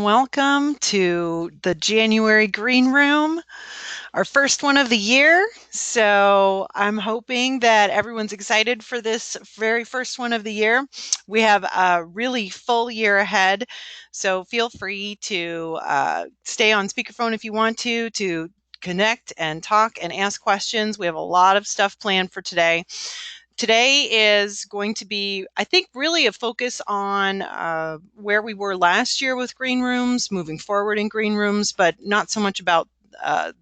Welcome to the January Green Room, our first one of the year. So I'm hoping that everyone's excited for this very first one of the year. We have a really full year ahead. So feel free to stay on speakerphone if you want to connect and talk and ask questions. We have a lot of stuff planned for today. Today is going to be, I think, really a focus on where we were last year with green rooms, moving forward in green rooms, but not so much about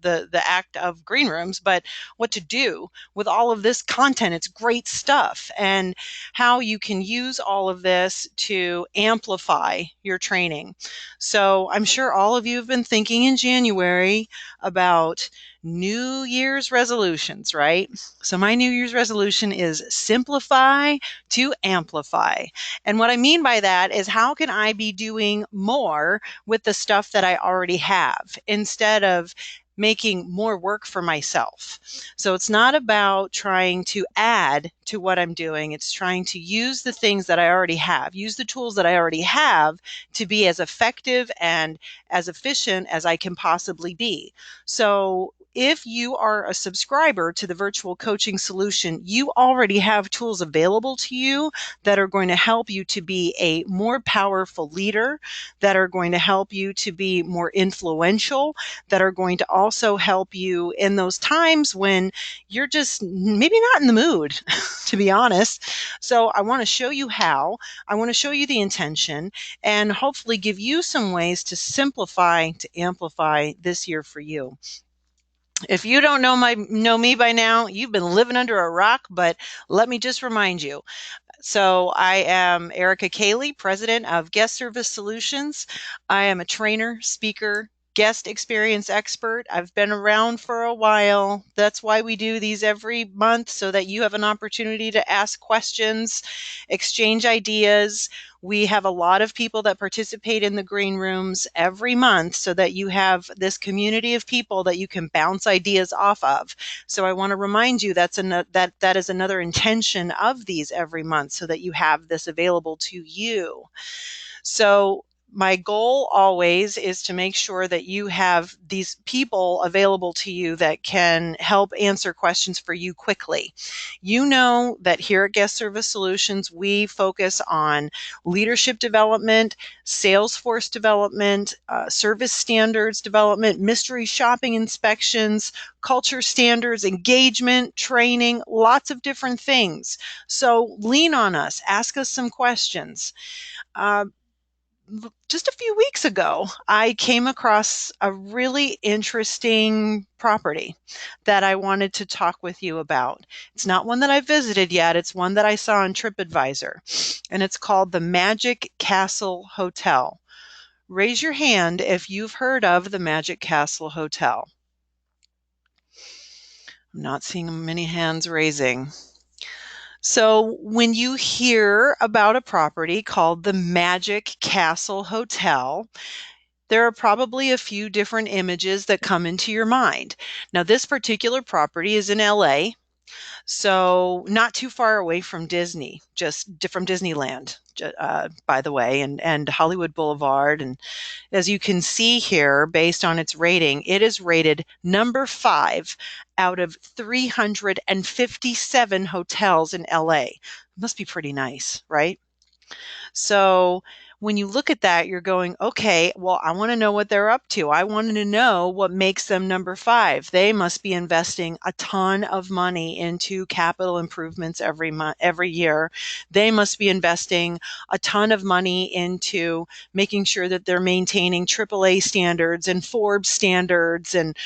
the act of green rooms, but what to do with all of this content. It's great stuff, and how you can use all of this to amplify your training. So I'm sure all of you have been thinking in January about New Year's resolutions, right? So my New Year's resolution is simplify to amplify. And what I mean by that is, how can I be doing more with the stuff that I already have instead of making more work for myself? So it's not about trying to add to what I'm doing. It's trying to use the things that I already have, use the tools that I already have to be as effective and as efficient as I can possibly be. So if you are a subscriber to the virtual coaching solution, you already have tools available to you that are going to help you to be a more powerful leader, that are going to help you to be more influential, that are going to also help you in those times when you're just maybe not in the mood, to be honest. So I want to show you how, I want to show you the intention, and hopefully give you some ways to simplify, to amplify this year for you. If you don't know me by now, you've been living under a rock, but let me just remind you. So I am Erica Cayley, president of Guest Service Solutions. I am a trainer, speaker, guest experience expert. I've been around for a while. That's why we do these every month, so that you have an opportunity to ask questions, exchange ideas. We have a lot of people that participate in the green rooms every month, so that you have this community of people that you can bounce ideas off of. So I want to remind you that is another intention of these every month, so that you have this available to you. So my goal always is to make sure that you have these people available to you that can help answer questions for you quickly. You know that here at Guest Service Solutions, we focus on leadership development, sales force development, service standards development, mystery shopping inspections, culture standards, engagement, training, lots of different things. So lean on us, ask us some questions. Uh, just a few weeks ago, I came across a really interesting property that I wanted to talk with you about. It's not one that I visited yet. It's one that I saw on TripAdvisor, and it's called the Magic Castle Hotel. Raise your hand if you've heard of the Magic Castle Hotel. I'm not seeing many hands raising. So when you hear about a property called the Magic Castle Hotel, there are probably a few different images that come into your mind. Now, this particular property is in LA, so not too far away from Disney, just from Disneyland, by the way, and Hollywood Boulevard. And as you can see here, based on its rating, it is rated number 5 out of 357 hotels in LA. Must be pretty nice, right? So when you look at that, you're going, okay, well, I want to know what they're up to. I wanted to know what makes them number 5. They must be investing a ton of money into capital improvements every month, every year. They must be investing a ton of money into making sure that they're maintaining AAA standards and Forbes standards. And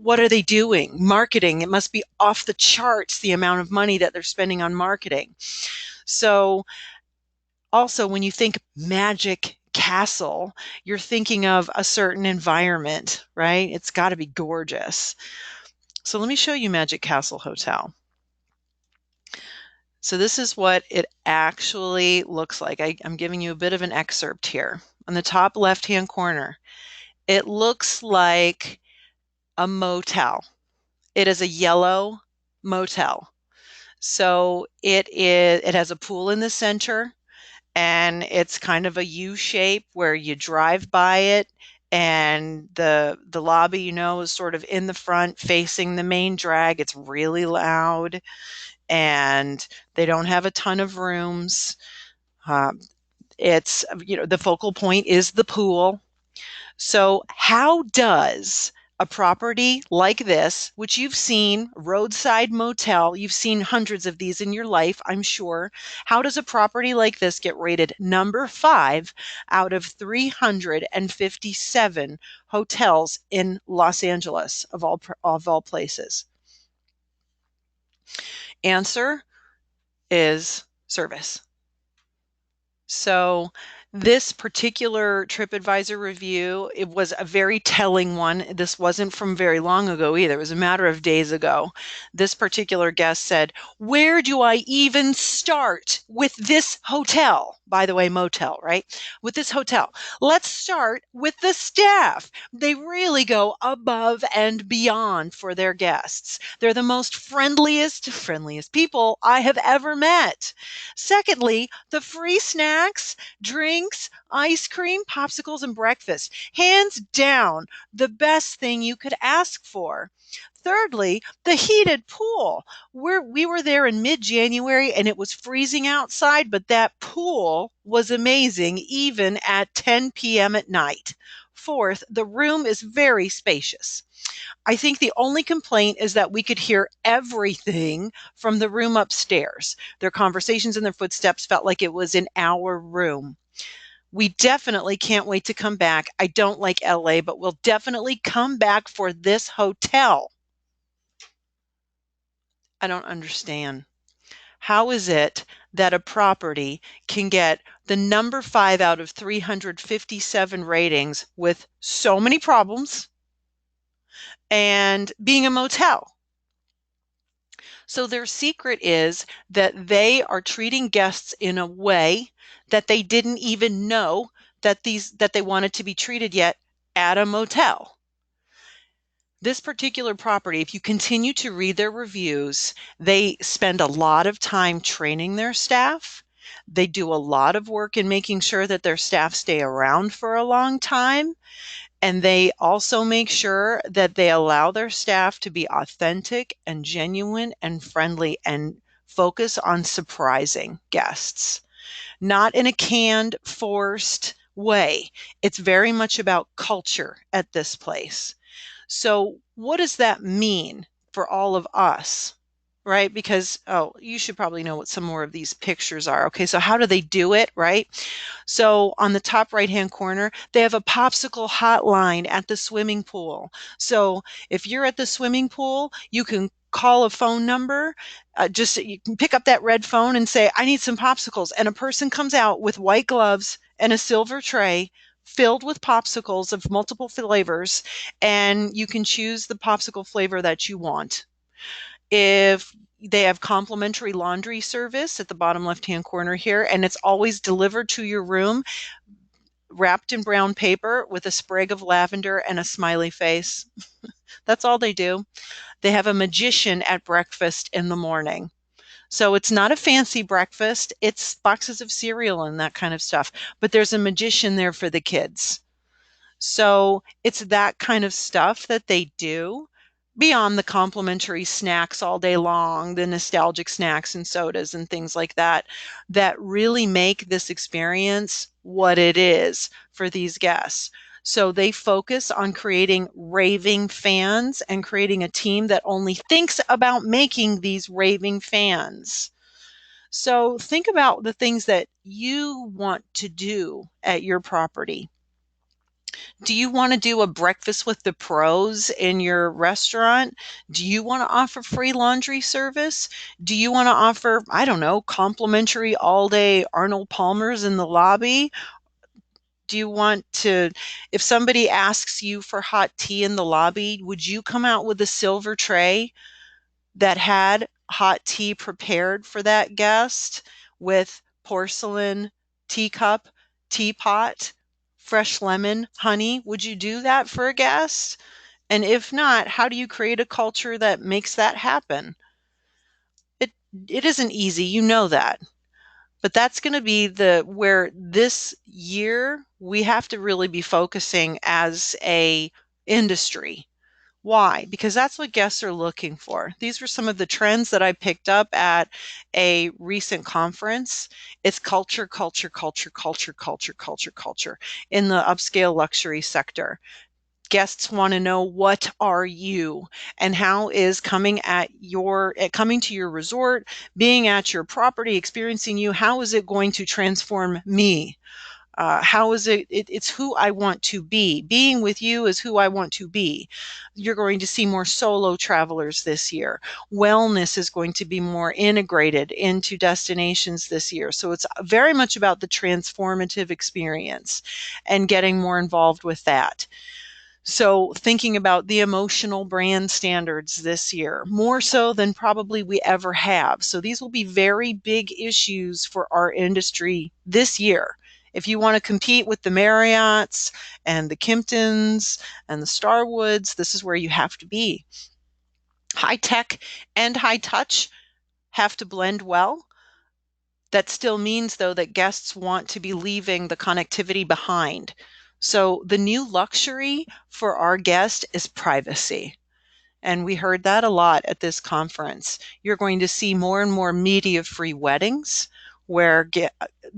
what are they doing? Marketing. It must be off the charts, the amount of money that they're spending on marketing. So also, when you think Magic Castle, you're thinking of a certain environment, right? It's got to be gorgeous. So let me show you Magic Castle Hotel. So this is what it actually looks like. I'm giving you a bit of an excerpt here. On the top left-hand corner, it looks like a motel. It is a yellow motel. So it has a pool in the center. and it's kind of a U shape where you drive by it, and the lobby, is sort of in the front facing the main drag. It's really loud, and they don't have a ton of rooms. Um, it's, the focal point is the pool. So, how does a property like this, which you've seen, roadside motel, you've seen hundreds of these in your life, I'm sure. How does a property like this get rated number 5 out of 357 hotels in Los Angeles, of all places? Answer is service. So this particular TripAdvisor review, it was a very telling one. This wasn't from very long ago either. It was a matter of days ago. This particular guest said, "Where do I even start with this hotel?" By the way, motel, right? With this hotel. "Let's start with the staff. They really go above and beyond for their guests. They're the most friendliest people I have ever met. Secondly, the free snacks, drinks, ice cream, popsicles, and breakfast. Hands down, the best thing you could ask for. Thirdly, the heated pool. We were there in mid-January and it was freezing outside, but that pool was amazing even at 10 p.m. at night. Fourth, the room is very spacious. I think the only complaint is that we could hear everything from the room upstairs. Their conversations and their footsteps felt like it was in our room. We definitely can't wait to come back. I don't like LA, but we'll definitely come back for this hotel." I don't understand. How is it that a property can get the number 5 out of 357 ratings with so many problems and being a motel? So their secret is that they are treating guests in a way that they didn't even know that they wanted to be treated yet at a motel. This particular property, if you continue to read their reviews, they spend a lot of time training their staff. They do a lot of work in making sure that their staff stay around for a long time. And they also make sure that they allow their staff to be authentic and genuine and friendly and focus on surprising guests, not in a canned, forced way. It's very much about culture at this place. So, what does that mean for all of us? Right? Because, oh, you should probably know what some more of these pictures are. Okay, so how do they do it? Right? So on the top right-hand corner, they have a popsicle hotline at the swimming pool. So if you're at the swimming pool, you can call a phone number. Just you can pick up that red phone and say, "I need some popsicles," and a person comes out with white gloves and a silver tray filled with popsicles of multiple flavors, and you can choose the popsicle flavor that you want. If they have complimentary laundry service at the bottom left-hand corner here, and it's always delivered to your room, wrapped in brown paper with a sprig of lavender and a smiley face. That's all they do. They have a magician at breakfast in the morning. So it's not a fancy breakfast, it's boxes of cereal and that kind of stuff, but there's a magician there for the kids. So it's that kind of stuff that they do beyond the complimentary snacks all day long, the nostalgic snacks and sodas and things like that, that really make this experience what it is for these guests. So they focus on creating raving fans and creating a team that only thinks about making these raving fans. So think about the things that you want to do at your property. Do you want to do a breakfast with the pros in your restaurant? Do you want to offer free laundry service? Do you want to offer, I don't know, complimentary all day Arnold Palmer's in the lobby? Do you want to, if somebody asks you for hot tea in the lobby, would you come out with a silver tray that had hot tea prepared for that guest with porcelain teacup, teapot, fresh lemon, honey? Would you do that for a guest? And if not, how do you create a culture that makes that happen? It it isn't easy, you know that. But that's going to be where this year we have to really be focusing as a industry. Why? Because that's what guests are looking for. These were some of the trends that I picked up at a recent conference. It's culture, culture, culture, culture, culture, culture, culture in the upscale luxury sector. Guests want to know, what are you, and how is coming to your resort, being at your property, experiencing you, how is it going to transform me? How is it's who I want to be. Being with you is who I want to be. You're going to see more solo travelers this year. Wellness is going to be more integrated into destinations this year. So it's very much about the transformative experience and getting more involved with that. So thinking about the emotional brand standards this year, more so than probably we ever have. So these will be very big issues for our industry this year. If you want to compete with the Marriotts and the Kimptons and the Starwoods, this is where you have to be. High tech and high touch have to blend well. That still means, though, that guests want to be leaving the connectivity behind. So the new luxury for our guest is privacy. And we heard that a lot at this conference. You're going to see more and more media-free weddings where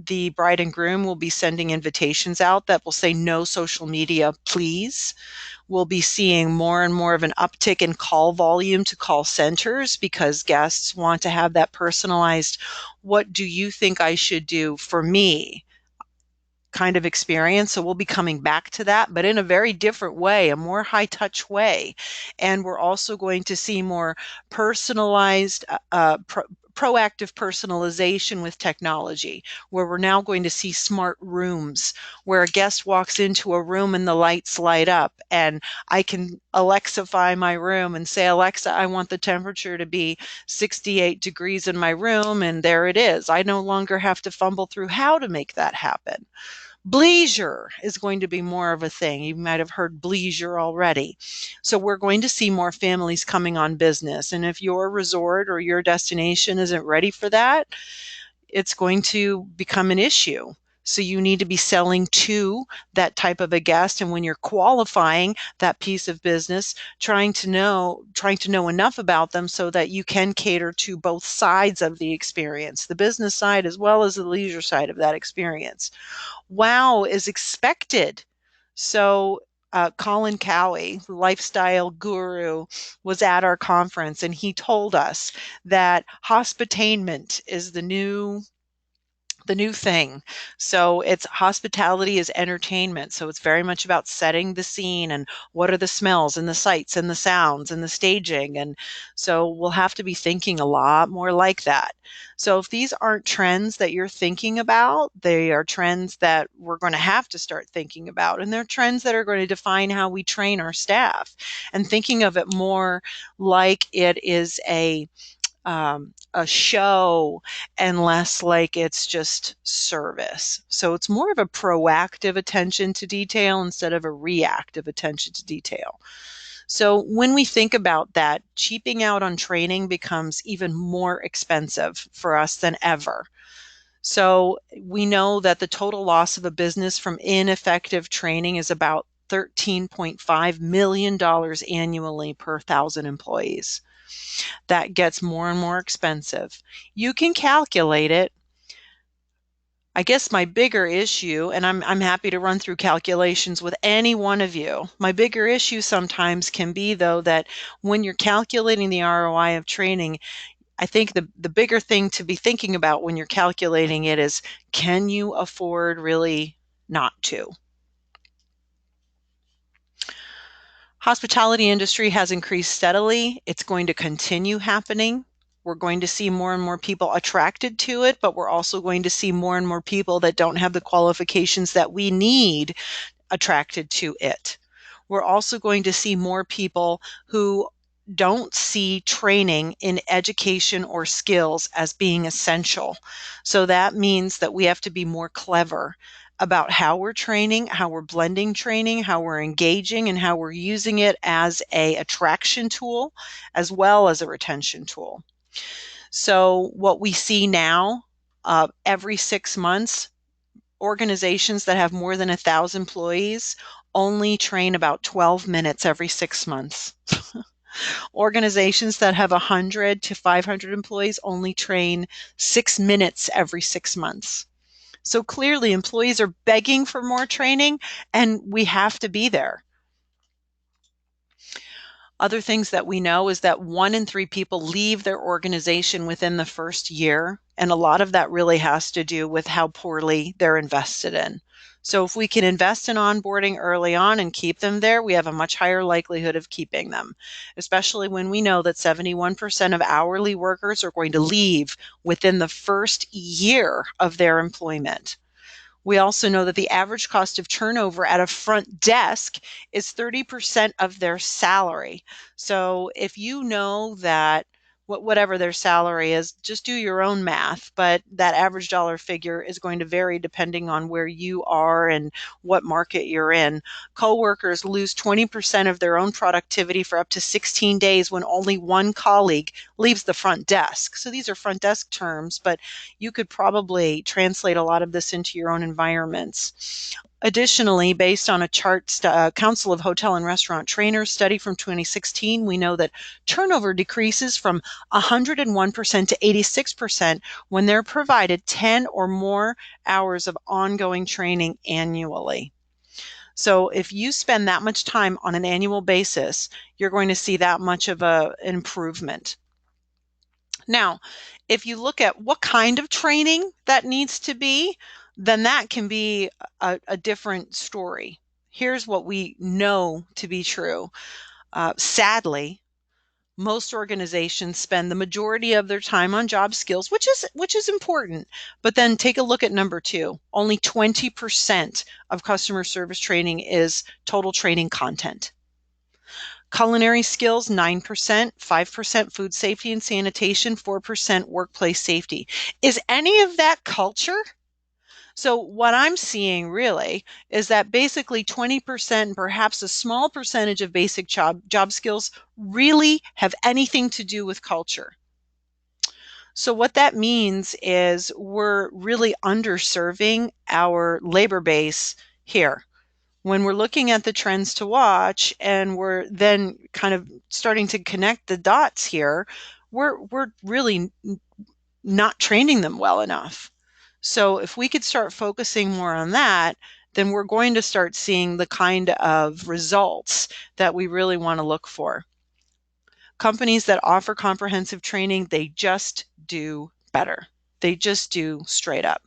the bride and groom will be sending invitations out that will say no social media, please. We'll be seeing more and more of an uptick in call volume to call centers because guests want to have that personalized, what do you think I should do for me, kind of experience. So we'll be coming back to that, but in a very different way, a more high touch way. And we're also going to see more personalized, proactive personalization with technology, where we're now going to see smart rooms where a guest walks into a room and the lights light up, and I can Alexify my room and say, Alexa, I want the temperature to be 68 degrees in my room, and there it is. I no longer have to fumble through how to make that happen. Bleisure is going to be more of a thing. You might have heard bleisure already. So we're going to see more families coming on business. And if your resort or your destination isn't ready for that, it's going to become an issue. So you need to be selling to that type of a guest. And when you're qualifying that piece of business, trying to know enough about them so that you can cater to both sides of the experience, the business side as well as the leisure side of that experience. Wow is expected. So Colin Cowie, the lifestyle guru, was at our conference and he told us that hospitainment is the new thing. So it's hospitality is entertainment. So it's very much about setting the scene and what are the smells and the sights and the sounds and the staging. And so we'll have to be thinking a lot more like that. So if these aren't trends that you're thinking about, they are trends that we're going to have to start thinking about. And they're trends that are going to define how we train our staff, and thinking of it more like it is a show and less like it's just service. So it's more of a proactive attention to detail instead of a reactive attention to detail. So when we think about that, cheaping out on training becomes even more expensive for us than ever. So we know that the total loss of a business from ineffective training is about $13.5 million annually per 1,000 employees. That gets more and more expensive. You can calculate it. I guess my bigger issue, and I'm happy to run through calculations with any one of you. My bigger issue sometimes can be, though, that when you're calculating the ROI of training, I think the bigger thing to be thinking about when you're calculating it is, can you afford really not to? Hospitality industry has increased steadily. It's going to continue happening. We're going to see more and more people attracted to it, but we're also going to see more and more people that don't have the qualifications that we need attracted to it. We're also going to see more people who don't see training in education or skills as being essential. So that means that we have to be more clever about how we're training, how we're blending training, how we're engaging, and how we're using it as a attraction tool as well as a retention tool. So what we see now every 6 months. Organizations that have more than 1,000 employees only train about 12 minutes every 6 months. Organizations that have 100 to 500 employees only train 6 minutes every 6 months. So clearly, employees are begging for more training, and we have to be there. Other things that we know is that 1 in 3 people leave their organization within the first year. And a lot of that really has to do with how poorly they're invested in. So if we can invest in onboarding early on and keep them there, we have a much higher likelihood of keeping them, especially when we know that 71% of hourly workers are going to leave within the first year of their employment. We also know that the average cost of turnover at a front desk is 30% of their salary. So if you know that whatever their salary is, just do your own math, but that average dollar figure is going to vary depending on where you are and what market you're in. Coworkers lose 20% of their own productivity for up to 16 days when only one colleague leaves the front desk. So these are front desk terms, but you could probably translate a lot of this into your own environments. Additionally, based on a Council of Hotel and Restaurant Trainers study from 2016, we know that turnover decreases from 101% to 86% when they're provided 10 or more hours of ongoing training annually. So if you spend that much time on an annual basis, you're going to see that much of an improvement. Now, if you look at what kind of training that needs to be, then that can be a different story. Here's what we know to be true. Sadly, most organizations spend the majority of their time on job skills, which is important. But then take a look at number 2. Only 20% of customer service training is total training content. Culinary skills, 9%, 5% food safety and sanitation, 4% workplace safety. Is any of that culture? So what I'm seeing really is that basically 20%, perhaps a small percentage of basic job skills really have anything to do with culture. So what that means is we're really underserving our labor base here. When we're looking at the trends to watch and we're then kind of starting to connect the dots here, we're really not training them well enough. So if we could start focusing more on that, then we're going to start seeing the kind of results that we really want to look for. Companies that offer comprehensive training, they just do better. They just do straight up.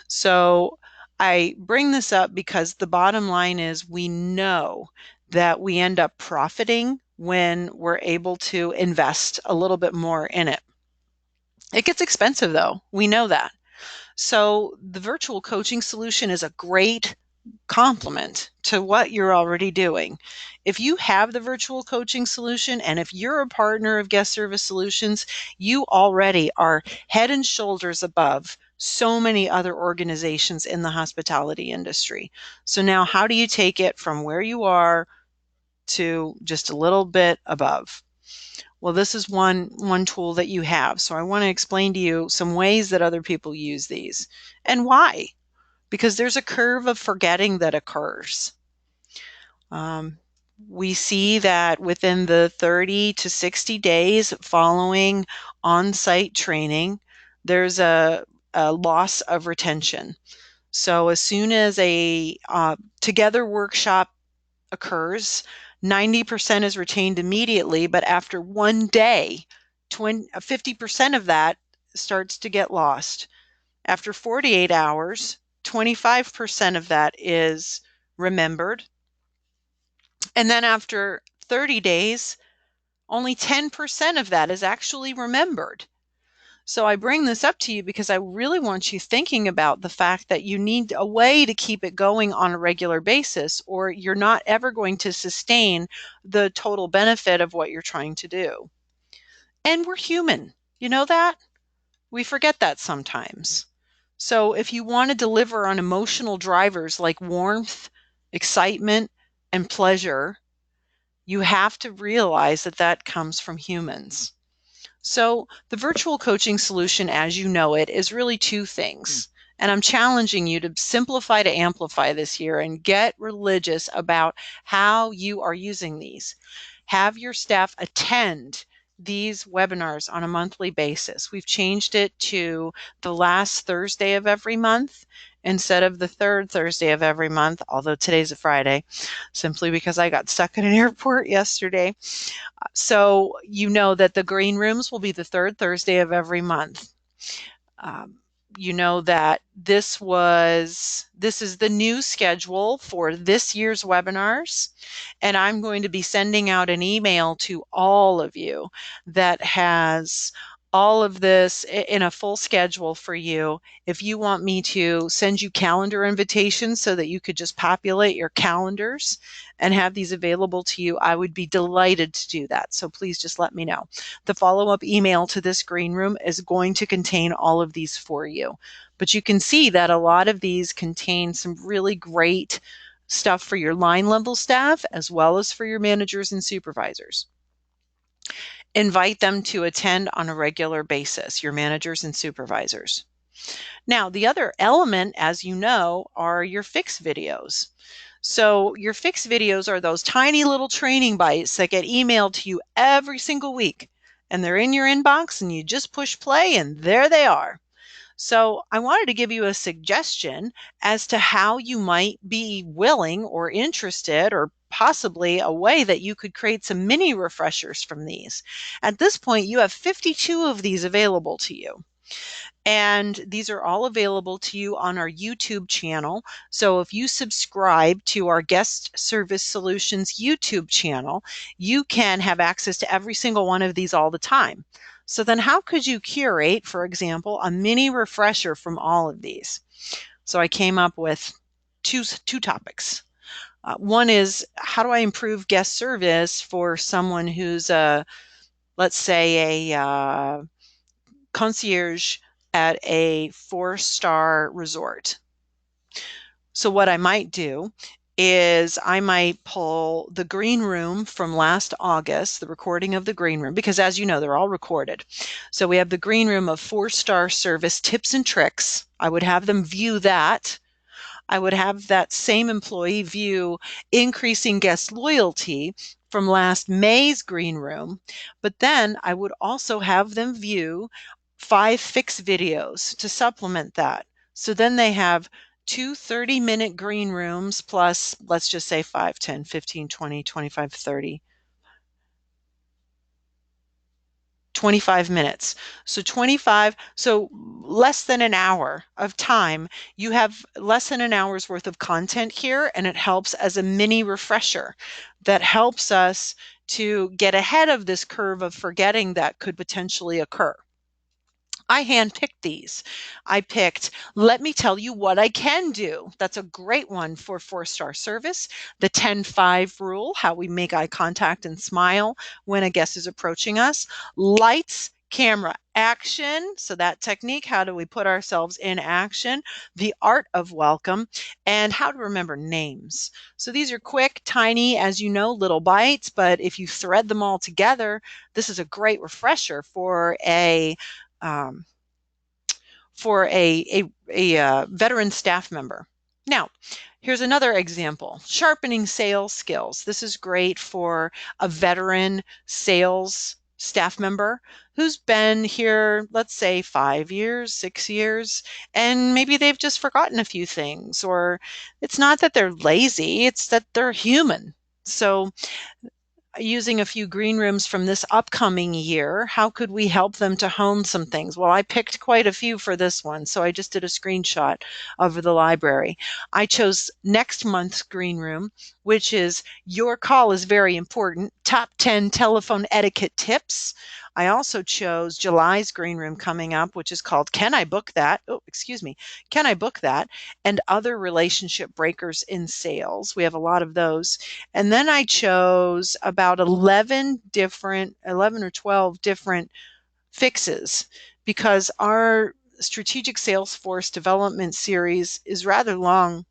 So I bring this up because the bottom line is we know that we end up profiting when we're able to invest a little bit more in it. It gets expensive though. We know that. So the virtual coaching solution is a great complement to what you're already doing. If you have the virtual coaching solution and if you're a partner of Guest Service Solutions, you already are head and shoulders above so many other organizations in the hospitality industry. So now how do you take it from where you are to just a little bit above? Well, this is one tool that you have. So I want to explain to you some ways that other people use these and why. Because there's a curve of forgetting that occurs. We see that within the 30 to 60 days following on-site training, there's a loss of retention. So as soon as a together workshop occurs, 90% is retained immediately, but after one day, 50% of that starts to get lost. After 48 hours, 25% of that is remembered. And then after 30 days, only 10% of that is actually remembered. So I bring this up to you because I really want you thinking about the fact that you need a way to keep it going on a regular basis, or you're not ever going to sustain the total benefit of what you're trying to do. And we're human. You know that? We forget that sometimes. So if you want to deliver on emotional drivers like warmth, excitement, and pleasure, you have to realize that that comes from humans. So the virtual coaching solution, as you know it, is really two things. And I'm challenging you to simplify to amplify this year and get religious about how you are using these. Have your staff attend these webinars on a monthly basis. We've changed it to the last Thursday of every month instead of the third Thursday of every month, although today's a Friday, simply because I got stuck in an airport yesterday. So you know that the green rooms will be the third Thursday of every month. Um, you know that this is the new schedule for this year's webinars, and I'm going to be sending out an email to all of you that has all of this in a full schedule for you. If you want me to send you calendar invitations so that you could just populate your calendars and have these available to you, I would be delighted to do that. So please just let me know. The follow-up email to this green room is going to contain all of these for you. But you can see that a lot of these contain some really great stuff for your line level staff as well as for your managers and supervisors. Invite them to attend on a regular basis, your managers and supervisors. Now, the other element, as you know, are your fix videos. So your fix videos are those tiny little training bites that get emailed to you every single week. And they're in your inbox and you just push play and there they are. So I wanted to give you a suggestion as to how you might be willing or interested or possibly a way that you could create some mini refreshers from these. At this point, you have 52 of these available to you. And these are all available to you on our YouTube channel. So if you subscribe to our Guest Service Solutions YouTube channel, you can have access to every single one of these all the time. So then how could you curate, for example, a mini refresher from all of these? So I came up with two topics. One is, how do I improve guest service for someone who's let's say a concierge at a 4-star resort? So what I might do is I might pull the green room from last August, the recording of the green room, because as you know, they're all recorded. So we have the green room of 4-star service tips and tricks. I would have them view that. I would have that same employee view increasing guest loyalty from last May's green room, but then I would also have them view 5 fix videos to supplement that. So then they have two 30-minute green rooms plus, let's just say 5, 10, 15, 20, 25, 30. 25 minutes. So 25, so less than an hour of time. You have less than an hour's worth of content here, and it helps as a mini refresher that helps us to get ahead of this curve of forgetting that could potentially occur. I handpicked these. I picked, let me tell you what I can do. That's a great one for 4-star service. The 10-5 rule, how we make eye contact and smile when a guest is approaching us. Lights, camera, action. So that technique, how do we put ourselves in action? The art of welcome, and how to remember names. So these are quick, tiny, as you know, little bites, but if you thread them all together, this is a great refresher for a um, veteran staff member. Now, here's another example, sharpening sales skills. This is great for a veteran sales staff member who's been here, let's say 5 years, 6 years, and maybe they've just forgotten a few things, or it's not that they're lazy, it's that they're human. So using a few green rooms from this upcoming year, how could we help them to hone some things? Well, I picked quite a few for this one, so I just did a screenshot of the library. I chose next month's green room, which is Your Call is Very Important, Top 10 Telephone Etiquette Tips. I also chose July's green room coming up, which is called Can I Book That? Oh, excuse me. Can I Book That? And Other Relationship Breakers in Sales. We have a lot of those. And then I chose about 11 or 12 different fixes because our strategic Salesforce development series is rather long.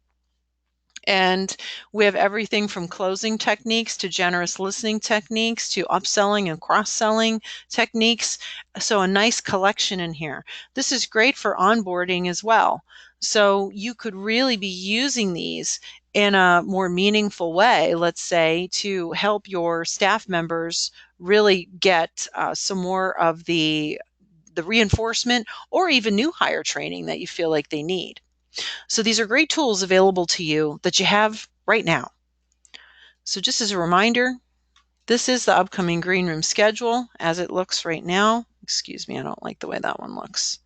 And we have everything from closing techniques to generous listening techniques to upselling and cross-selling techniques. So a nice collection in here. This is great for onboarding as well. So you could really be using these in a more meaningful way, let's say, to help your staff members really get some more of the reinforcement or even new hire training that you feel like they need. So these are great tools available to you that you have right now. So just as a reminder, this is the upcoming green room schedule as it looks right now. Excuse me, I don't like the way that one looks.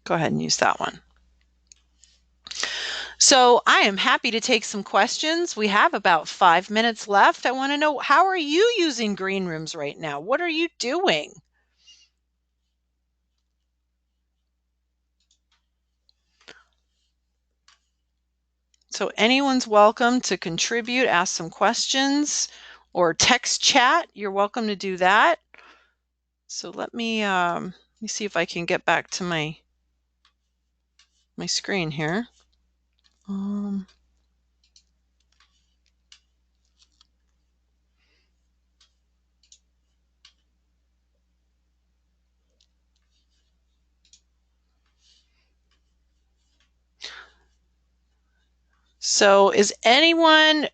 Go ahead and use that one. So I am happy to take some questions. We have about 5 minutes left. I want to know, how are you using green rooms right now? What are you doing? So anyone's welcome to contribute, ask some questions, or text chat. You're welcome to do that. So let me see if I can get back to my screen here. So is anyone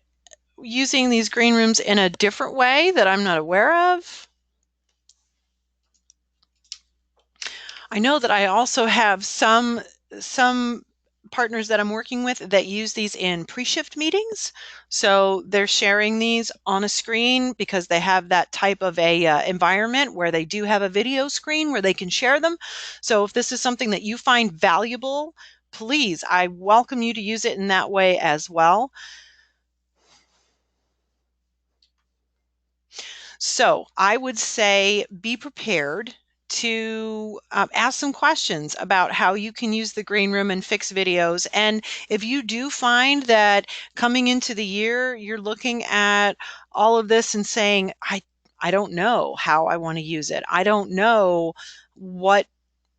using these green rooms in a different way that I'm not aware of? I know that I also have some partners that I'm working with that use these in pre-shift meetings. So they're sharing these on a screen because they have that type of a environment where they do have a video screen where they can share them. So if this is something that you find valuable, please, I welcome you to use it in that way as well. So I would say be prepared to ask some questions about how you can use the green room and fix videos. And if you do find that coming into the year, you're looking at all of this and saying, I don't know how I want to use it. I don't know what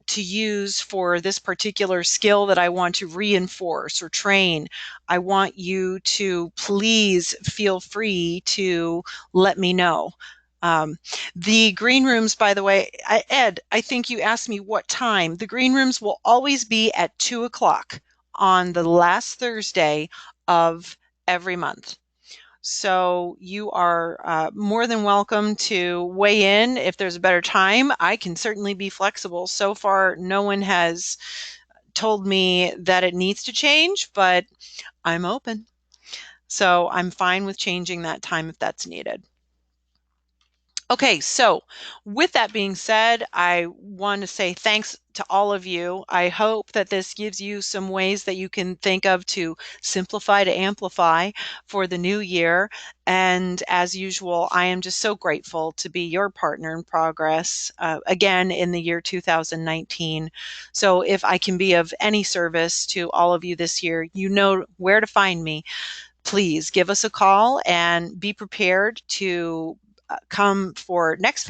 to use for this particular skill that I want to reinforce or train, I want you to please feel free to let me know. Um, the green rooms, by the way, Ed, I think you asked me what time. The green rooms will always be at 2 o'clock on the last Thursday of every month. So you are more than welcome to weigh in if there's a better time. I can certainly be flexible. So far, no one has told me that it needs to change, but I'm open. So I'm fine with changing that time if that's needed. Okay, so with that being said, I want to say thanks to all of you. I hope that this gives you some ways that you can think of to simplify to amplify for the new year. And as usual, I am just so grateful to be your partner in progress again in the year 2019. So if I can be of any service to all of you this year, you know where to find me. Please give us a call and be prepared to come for next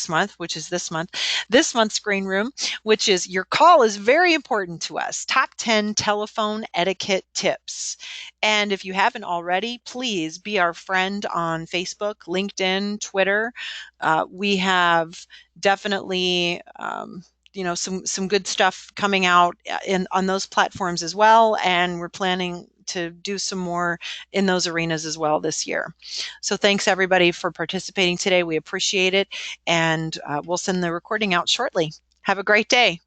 month, which is this month's green room, which is your call is very important to us. Top 10 telephone etiquette tips. And if you haven't already, please be our friend on Facebook, LinkedIn, Twitter. We have definitely some good stuff coming out on those platforms as well, and we're planning to do some more in those arenas as well this year. So thanks everybody for participating today. We appreciate it, and we'll send the recording out shortly. Have a great day.